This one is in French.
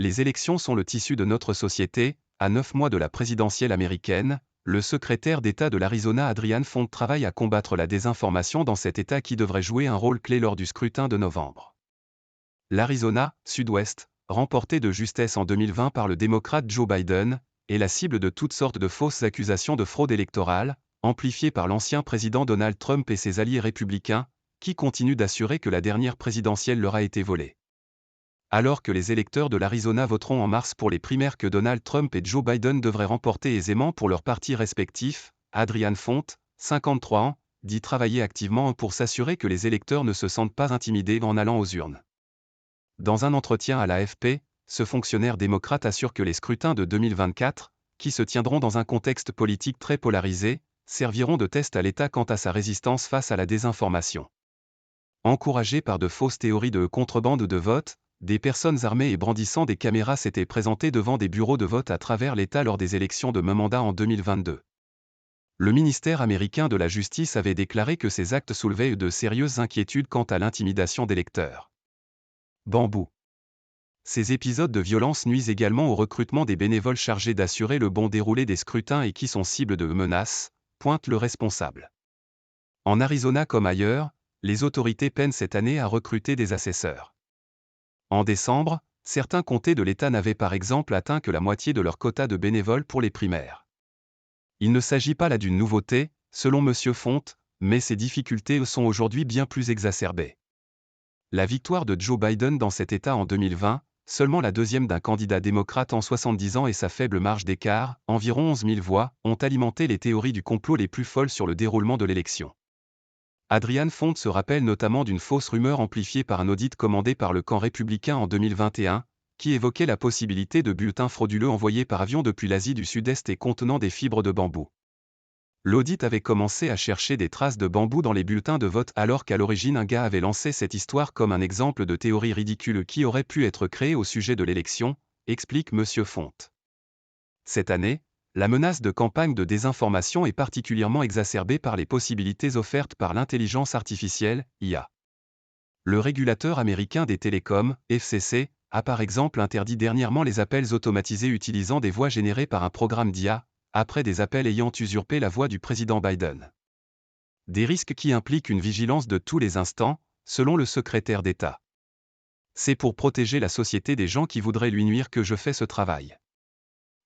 Les élections sont le tissu de notre société. À 9 mois de la présidentielle américaine, le secrétaire d'État de l'Arizona Adrian Fonte travaille à combattre la désinformation dans cet État qui devrait jouer un rôle clé lors du scrutin de novembre. L'Arizona, Sud-Ouest, remporté de justesse en 2020 par le démocrate Joe Biden, est la cible de toutes sortes de fausses accusations de fraude électorale, amplifiées par l'ancien président Donald Trump et ses alliés républicains, qui continuent d'assurer que la dernière présidentielle leur a été volée. Alors que les électeurs de l'Arizona voteront en mars pour les primaires que Donald Trump et Joe Biden devraient remporter aisément pour leurs partis respectifs, Adrian Fonte, 53 ans, dit travailler activement pour s'assurer que les électeurs ne se sentent pas intimidés en allant aux urnes. Dans un entretien à l'AFP, ce fonctionnaire démocrate assure que les scrutins de 2024, qui se tiendront dans un contexte politique très polarisé, serviront de test à l'État quant à sa résistance face à la désinformation. Encouragés par de fausses théories de contrebande de vote, des personnes armées et brandissant des caméras s'étaient présentées devant des bureaux de vote à travers l'État lors des élections de mi-mandat en 2022. Le ministère américain de la Justice avait déclaré que ces actes soulevaient de sérieuses inquiétudes quant à l'intimidation d'électeurs. Bambou. Ces épisodes de violence nuisent également au recrutement des bénévoles chargés d'assurer le bon déroulé des scrutins et qui sont cibles de menaces, pointe le responsable. En Arizona comme ailleurs, les autorités peinent cette année à recruter des assesseurs. En décembre, certains comtés de l'État n'avaient par exemple atteint que la moitié de leur quota de bénévoles pour les primaires. Il ne s'agit pas là d'une nouveauté, selon M. Fonte, mais ces difficultés sont aujourd'hui bien plus exacerbées. La victoire de Joe Biden dans cet État en 2020, seulement la deuxième d'un candidat démocrate en 70 ans et sa faible marge d'écart, environ 11 000 voix, ont alimenté les théories du complot les plus folles sur le déroulement de l'élection. Adrian Fonte se rappelle notamment d'une fausse rumeur amplifiée par un audit commandé par le camp républicain en 2021, qui évoquait la possibilité de bulletins frauduleux envoyés par avion depuis l'Asie du Sud-Est et contenant des fibres de bambou. L'audit avait commencé à chercher des traces de bambou dans les bulletins de vote alors qu'à l'origine un gars avait lancé cette histoire comme un exemple de théorie ridicule qui aurait pu être créée au sujet de l'élection, explique M. Fonte. Cette année, la menace de campagne de désinformation est particulièrement exacerbée par les possibilités offertes par l'intelligence artificielle, IA. Le régulateur américain des télécoms, FCC, a par exemple interdit dernièrement les appels automatisés utilisant des voix générées par un programme d'IA, après des appels ayant usurpé la voix du président Biden. Des risques qui impliquent une vigilance de tous les instants, selon le secrétaire d'État. C'est pour protéger la société des gens qui voudraient lui nuire que je fais ce travail.